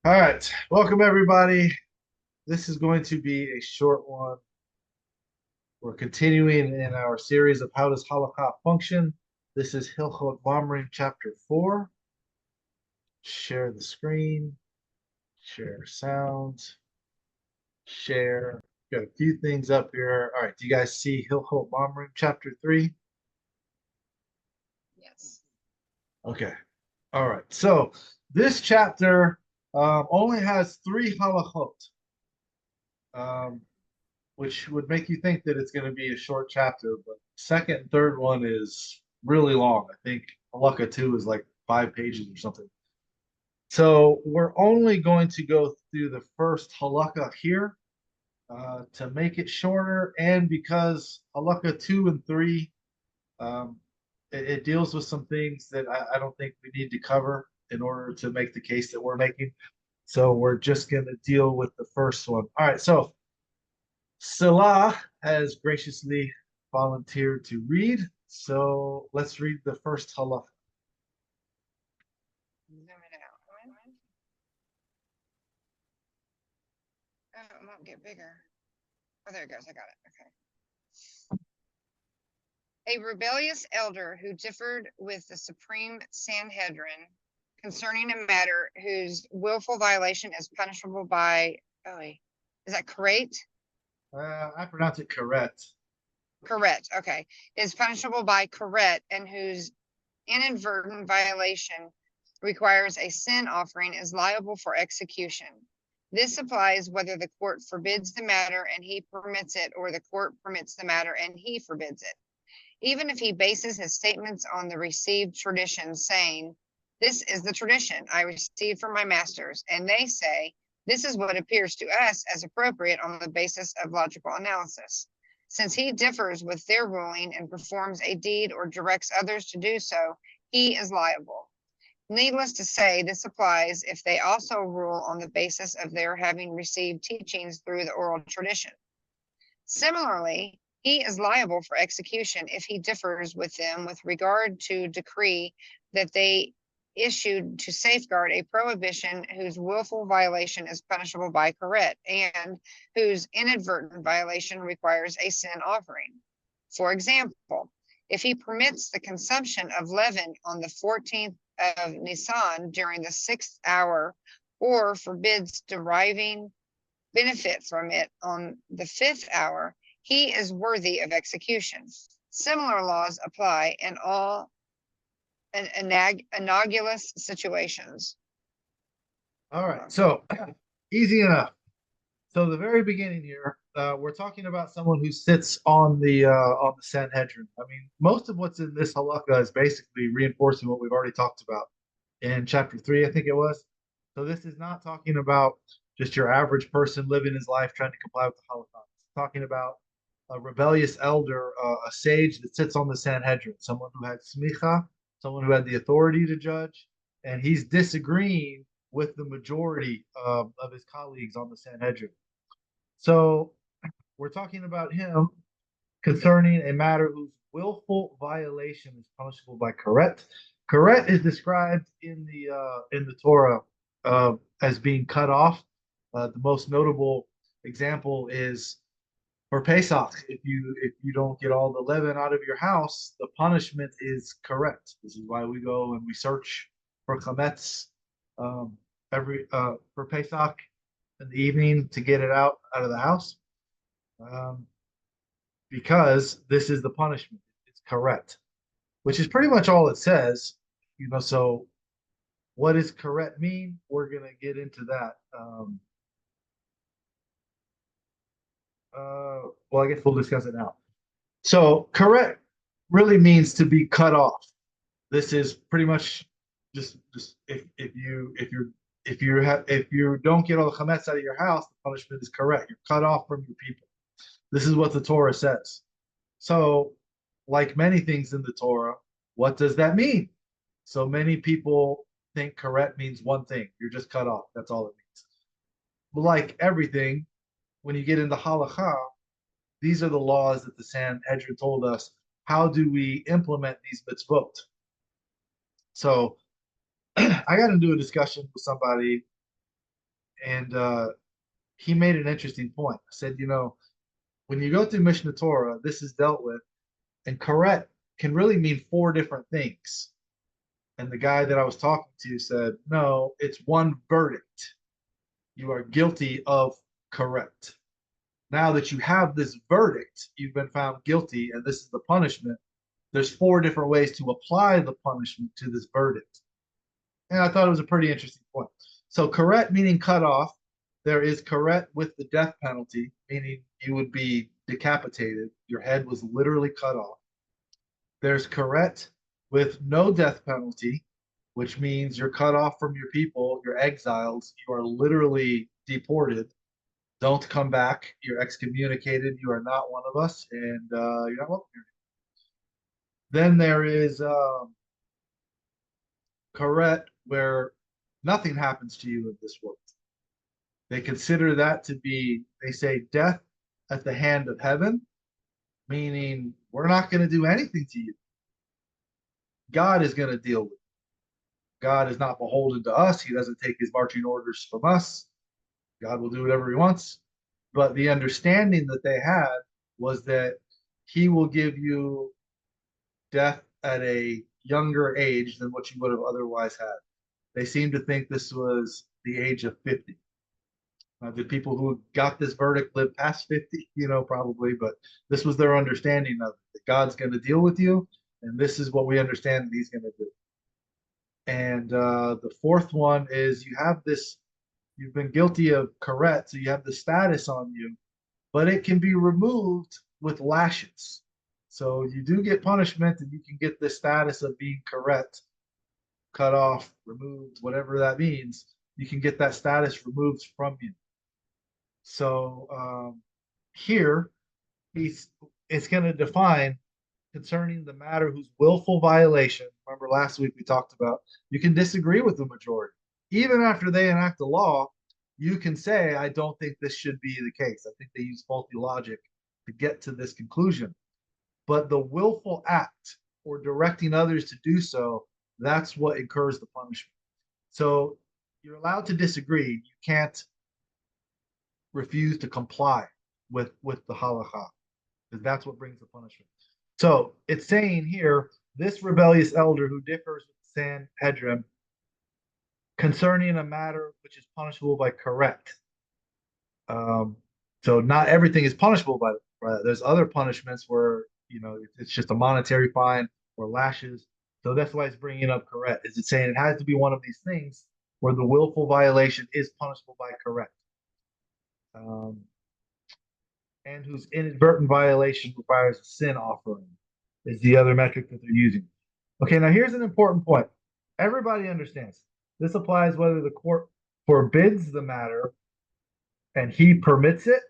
All right, welcome everybody. This is going to be a short one. We're continuing in our series of how does Halacha function. This is Hilchot Mamrim chapter 4. Share the screen, share sound, share. Got a few things up here. All right, do you guys see Hilchot Mamrim chapter 3? Yes. Okay. All right. So this chapter only has three halachot. Um, which would make you think that it's going to be a short chapter, but second and third one is really long. I think Halacha 2 is like 5 pages or something. So we're only going to go through the first Halacha here to make it shorter, and because Halacha 2 and 3 um, it deals with some things that I don't think we need to cover in order to make the case that we're making. So we're just going to deal with the first one. All right, so Salah has graciously volunteered to read, so let's read the first halacha. Zoom it out. Oh, it won't get bigger. Oh, there it goes. I got it. Okay. A rebellious elder who differed with the Supreme Sanhedrin concerning a matter whose willful violation is punishable by, oh, wait, is that correct? I pronounce it correct. Correct. Okay. Is punishable by correct and whose inadvertent violation requires a sin offering is liable for execution. This applies whether the court forbids the matter and he permits it, or the court permits the matter and he forbids it. Even if he bases his statements on the received tradition, saying, "This is the tradition I received from my masters," and they say, "This is what appears to us as appropriate on the basis of logical analysis." Since he differs with their ruling and performs a deed or directs others to do so, he is liable. Needless to say, this applies if they also rule on the basis of their having received teachings through the oral tradition. Similarly, he is liable for execution if he differs with them with regard to decree that they issued to safeguard a prohibition whose willful violation is punishable by karet and whose inadvertent violation requires a sin offering. For example, if he permits the consumption of leaven on the 14th of Nisan during the 6th hour, or forbids deriving benefit from it on the 5th hour, he is worthy of execution. Similar laws apply in all analogous situations. All right, so easy enough. So the very beginning here, we're talking about someone who sits on the Sanhedrin. I mean, most of what's in this halakha is basically reinforcing what we've already talked about in chapter 3, I think it was. So this is not talking about just your average person living his life trying to comply with the halakha. It's talking about a rebellious elder, a sage that sits on the Sanhedrin, someone who had smicha, someone who had the authority to judge, and he's disagreeing with the majority of his colleagues on the Sanhedrin. So we're talking about him concerning a matter whose willful violation is punishable by karet. Karet is described in the Torah as being cut off. The most notable example is for Pesach. If you don't get all the leaven out of your house, the punishment is karet. This is why we go and we search for chametz um, every for Pesach in the evening to get it out of the house. Um, because this is the punishment. It's correct, which is pretty much all it says. So what does correct mean? We're gonna get into that. Well, I guess we'll discuss it now. So correct really means to be cut off. This is pretty much just if you don't get all the chametz out of your house, the punishment is correct. You're cut off from your people. This is what the Torah says. So, like many things in the Torah, what does that mean? So many people think karet means one thing. You're just cut off. That's all it means. But like everything, when you get into halacha, these are the laws that the Sanhedrin told us. How do we implement these mitzvot? So I got into a discussion with somebody and he made an interesting point. I said, when you go through Mishnah Torah, this is dealt with, and karet can really mean four different things. And the guy that I was talking to said, no, it's one verdict. You are guilty of karet. Now that you have this verdict, you've been found guilty, and this is the punishment. There's four different ways to apply the punishment to this verdict. And I thought it was a pretty interesting point. So karet meaning cut off. There is karet with the death penalty, meaning you would be decapitated. Your head was literally cut off. There's karet with no death penalty, which means you're cut off from your people, you're exiled, you are literally deported. Don't come back. You're excommunicated. You are not one of us, and you're not welcome here. Then there is karet, where nothing happens to you in this world. They consider that to be, they say, death at the hand of heaven, meaning we're not going to do anything to you. God is going to deal with it. God is not beholden to us. He doesn't take his marching orders from us. God will do whatever he wants. But the understanding that they had was that he will give you death at a younger age than what you would have otherwise had. They seem to think this was the age of 50. The people who got this verdict live past 50, probably, but this was their understanding of it, that God's going to deal with you, and this is what we understand that he's going to do. And the fourth one is you've been guilty of karet, so you have the status on you, but it can be removed with lashes. So you do get punishment, and you can get the status of being karet, cut off, removed, whatever that means. You can get that status removed from you. So here, it's going to define concerning the matter whose willful violation. Remember last week we talked about you can disagree with the majority. Even after they enact a law, you can say, I don't think this should be the case. I think they use faulty logic to get to this conclusion. But the willful act or directing others to do so, that's what incurs the punishment. So you're allowed to disagree. You can't refuse to comply with the halacha, because that's what brings the punishment. So it's saying here, this rebellious elder who differs with the Sanhedrin concerning a matter which is punishable by karet. So not everything is punishable by that. There's other punishments where it's just a monetary fine or lashes. So that's why it's bringing up karet. Is it saying it has to be one of these things where the willful violation is punishable by karet, and whose inadvertent violation requires a sin offering is the other metric that they're using. Okay, now here's an important point. Everybody understands this applies whether the court forbids the matter and he permits it.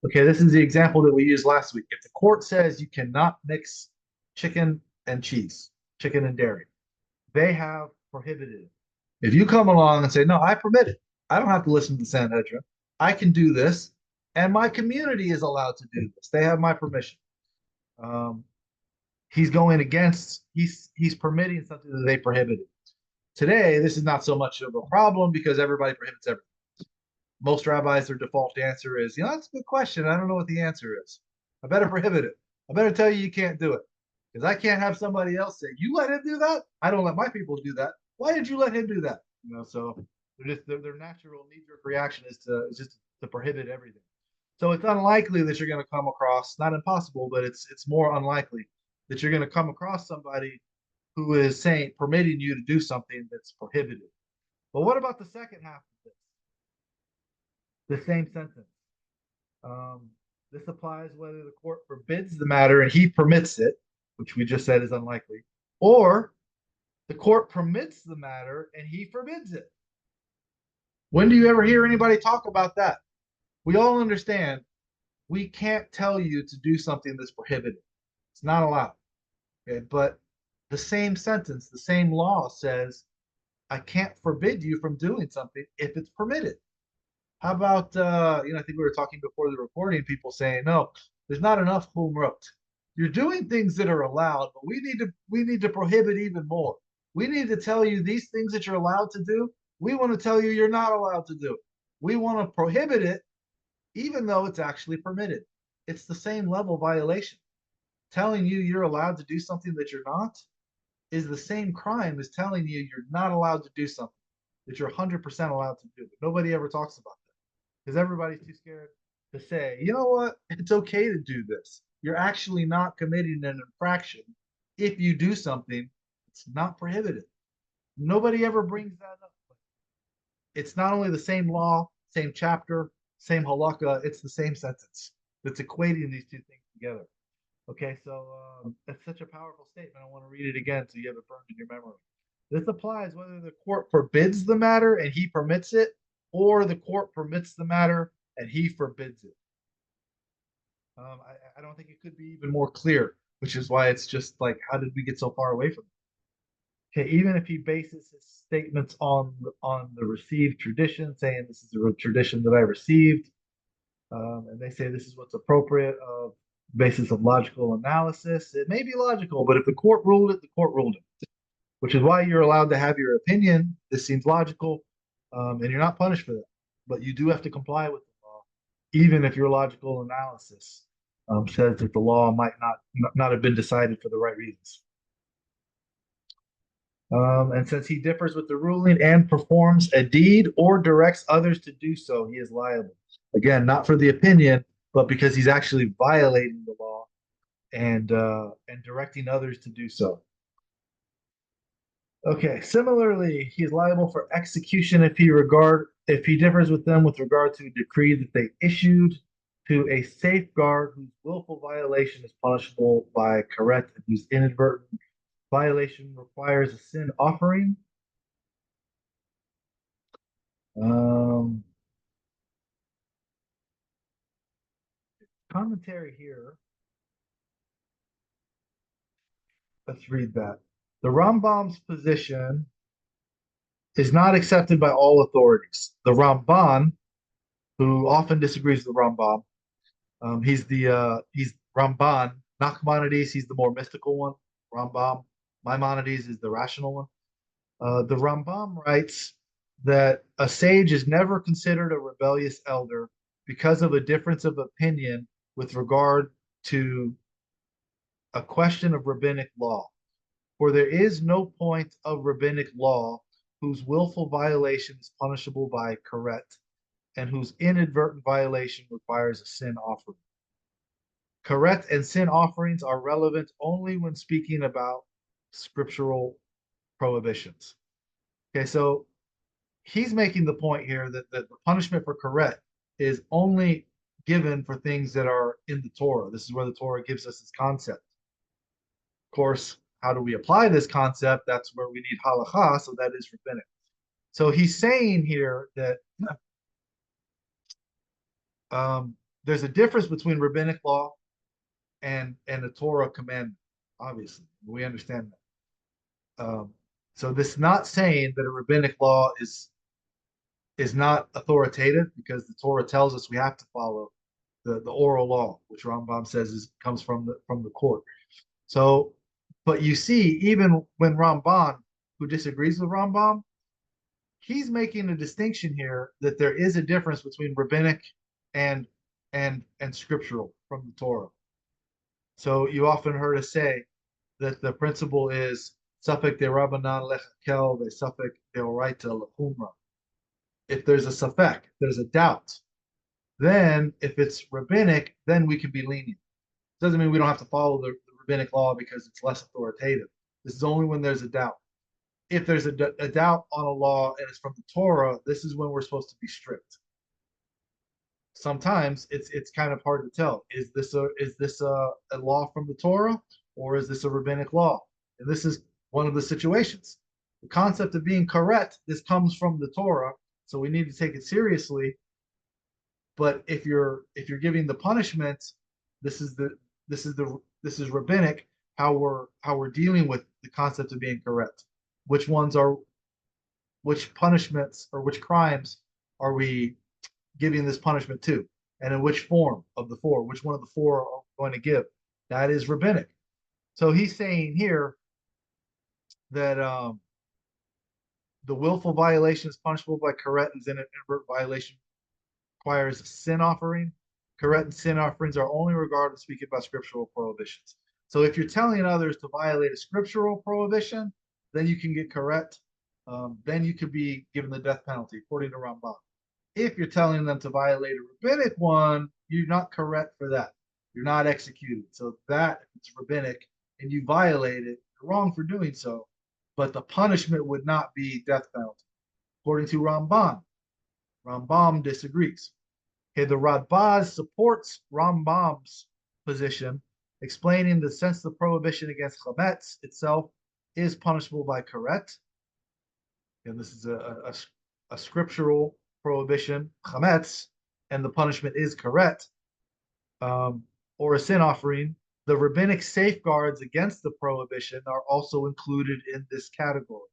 Okay, this is the example that we used last week. If the court says you cannot mix chicken and cheese, chicken and dairy, they have prohibited it. If you come along and say, no, I permit it, I don't have to listen to the Sanhedrin, I can do this, and my community is allowed to do this. They have my permission. He's going against, he's permitting something that they prohibited. Today, this is not so much of a problem because everybody prohibits everything. Most rabbis, their default answer is, that's a good question. I don't know what the answer is. I better prohibit it. I better tell you can't do it. Because I can't have somebody else say, you let him do that? I don't let my people do that. Why did you let him do that? So their natural knee-jerk reaction is just to prohibit everything. So it's unlikely that you're going to come across, not impossible, but it's more unlikely that you're going to come across somebody who is permitting you to do something that's prohibited. But what about the second half of this? The same sentence. This applies whether the court forbids the matter and he permits it, which we just said is unlikely, or the court permits the matter and he forbids it. When do you ever hear anybody talk about that? We all understand we can't tell you to do something that's prohibited. It's not allowed. Okay, but the same sentence, the same law says, I can't forbid you from doing something if it's permitted. How about, I think we were talking before the recording, people saying, no, there's not enough humrot. You're doing things that are allowed, but we need to prohibit even more. We need to tell you these things that you're allowed to do. We want to tell you you're not allowed to do. we want to prohibit it, even though it's actually permitted. It's the same level violation. Telling you you're allowed to do something that you're not is the same crime as telling you you're not allowed to do something that you're 100% allowed to do. But nobody ever talks about that because everybody's too scared to say, you know what, it's okay to do this. You're actually not committing an infraction if you do something. It's not prohibited. Nobody ever brings that up. It's not only the same law, same chapter, same halakha, it's the same sentence that's equating these two things together. Okay, so that's such a powerful statement. I want to read it again so you have it burned in your memory. This applies whether the court forbids the matter and he permits it, or the court permits the matter and he forbids it. I don't think it could be even more clear, which is why it's just like, how did we get so far away from it? Okay, even if he bases his statements on the received tradition, saying this is a tradition that I received, and they say this is what's appropriate of basis of logical analysis. It may be logical, but if the court ruled it, the court ruled it, which is why you're allowed to have your opinion. This seems logical, and you're not punished for that, but you do have to comply with the law, even if your logical analysis says that the law might not have been decided for the right reasons. And since he differs with the ruling and performs a deed or directs others to do so, he is liable. Again, not for the opinion, but because he's actually violating the law and directing others to do so. Okay. Similarly, he is liable for execution if he differs with them with regard to a decree that they issued to a safeguard whose willful violation is punishable by karet and whose inadvertent violation requires a sin offering. Um, Commentary here. Let's read that. The Rambam's position is not accepted by all authorities. The Ramban, who often disagrees with the Rambam, he's Ramban. Nachmanides, he's the more mystical one. Rambam. Maimonides is the rational one. The Rambam writes that a sage is never considered a rebellious elder because of a difference of opinion with regard to a question of rabbinic law. For there is no point of rabbinic law whose willful violation is punishable by karet and whose inadvertent violation requires a sin offering. Karet and sin offerings are relevant only when speaking about scriptural prohibitions. Okay, so he's making the point here that the punishment for karet is only given for things that are in the Torah. This is where the Torah gives us this concept. Of course, how do we apply this concept? That's where we need halacha, so that is rabbinic. So he's saying here that there's a difference between rabbinic law and the Torah commandment. Obviously, we understand that. So this is not saying that a rabbinic law is not authoritative because the Torah tells us we have to follow the oral law, which Rambam says comes from the court. So, but you see, even when Ramban, who disagrees with Rambam, he's making a distinction here that there is a difference between rabbinic and and scriptural from the Torah. So you often heard us say that the principle is suffik de rabbanan lechakel ve suffik deoraita lechumra. If there's a suffek, there's a doubt, then if it's rabbinic, then we can be lenient. Doesn't mean we don't have to follow the rabbinic law because it's less authoritative. This is only when there's a doubt. If there's a doubt on a law and it's from the Torah, this is when we're supposed to be strict. Sometimes it's kind of hard to tell. Is this a law from the Torah or is this a rabbinic law? And this is one of the situations. The concept of being karet, this comes from the Torah, so we need to take it seriously. But if you're giving the punishment, this is rabbinic. How we're dealing with the concept of being karet. Which punishments or which crimes are we giving this punishment to, and in which form of the four? Which one of the four are we going to give? That is rabbinic. So he's saying here that the willful violation is punishable by karet, and inadvertent violation requires a sin offering. Correct and sin offerings are only regarded speaking about scriptural prohibitions. So if you're telling others to violate a scriptural prohibition, then you can get correct. Then you could be given the death penalty, according to Rambam. If you're telling them to violate a rabbinic one, you're not correct for that. You're not executed. So that, if it's rabbinic and you violate it, you're wrong for doing so. But the punishment would not be death penalty. According to Ramban, Rambam disagrees. Okay, the Radbaz supports Rambam's position, explaining the sense of prohibition against chametz itself is punishable by karet. And this is a scriptural prohibition, chametz, and the punishment is karet, or a sin offering. The rabbinic safeguards against the prohibition are also included in this category.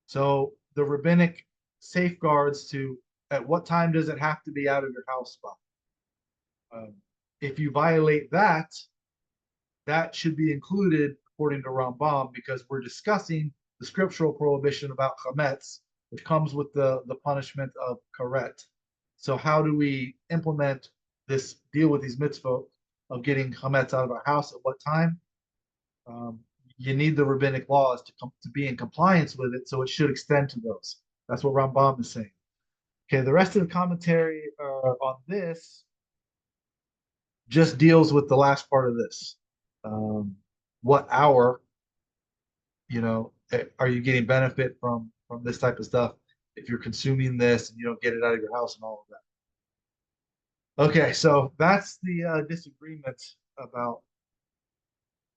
So the rabbinic safeguards to at what time does it have to be out of your house by? If you violate that, that should be included according to Rambam, because we're discussing the scriptural prohibition about chametz, which comes with the punishment of karet. So how do we implement this, deal with these mitzvot of getting chametz out of our house at what time? You need the rabbinic laws to be in compliance with it, so it should extend to those. That's what Rambam is saying. Okay, the rest of the commentary on this just deals with the last part of this. What hour, are you getting benefit from this type of stuff if you're consuming this and you don't get it out of your house and all of that? Okay, so that's the disagreement about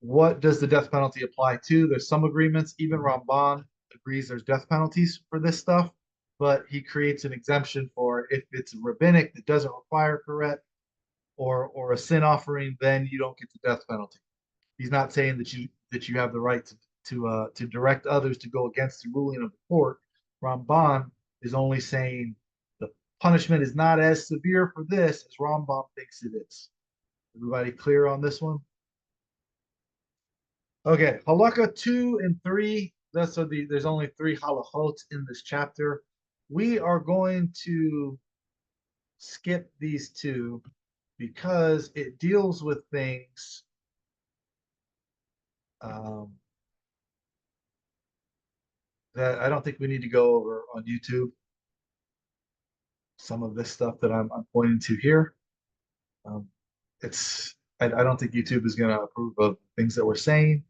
what does the death penalty apply to. There's some agreements. Even Ramban agrees there's death penalties for this stuff, but he creates an exemption for if it's rabbinic that doesn't require karet or a sin offering, then you don't get the death penalty. He's not saying that you have the right to direct others to go against the ruling of the court. Ramban is only saying the punishment is not as severe for this as Rambam thinks it is. Everybody clear on this one? Okay, Halacha 2 and 3. There's only 3 halachot in this chapter. We are going to skip these 2 because it deals with things that I don't think we need to go over on YouTube. Some of this stuff that I'm pointing to here. I don't think YouTube is going to approve of things that we're saying.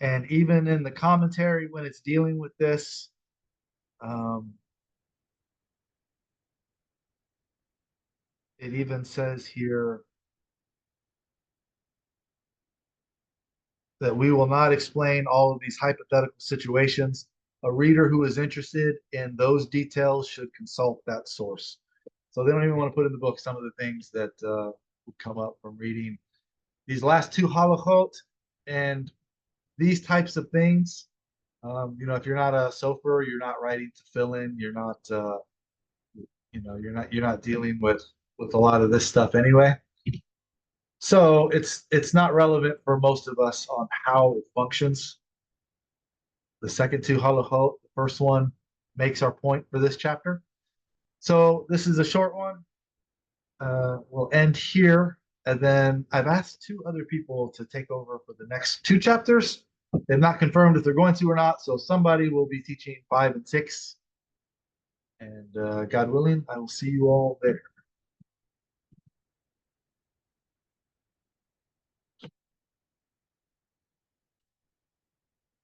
And even in the commentary, when it's dealing with this, it even says here that we will not explain all of these hypothetical situations. A reader who is interested in those details should consult that source. So they don't even want to put in the book some of the things that would come up from reading these last 2 halachot and these types of things. If you're not a sofer, you're not writing to fill in, you're not you're not dealing with a lot of this stuff anyway. So it's not relevant for most of us on how it functions. The second 2 halachot, the first one makes our point for this chapter. So this is a short one. We'll end here, and then I've asked 2 other people to take over for the next 2 chapters. They've not confirmed if they're going to or not, so somebody will be teaching 5 and 6. And God willing, I will see you all there.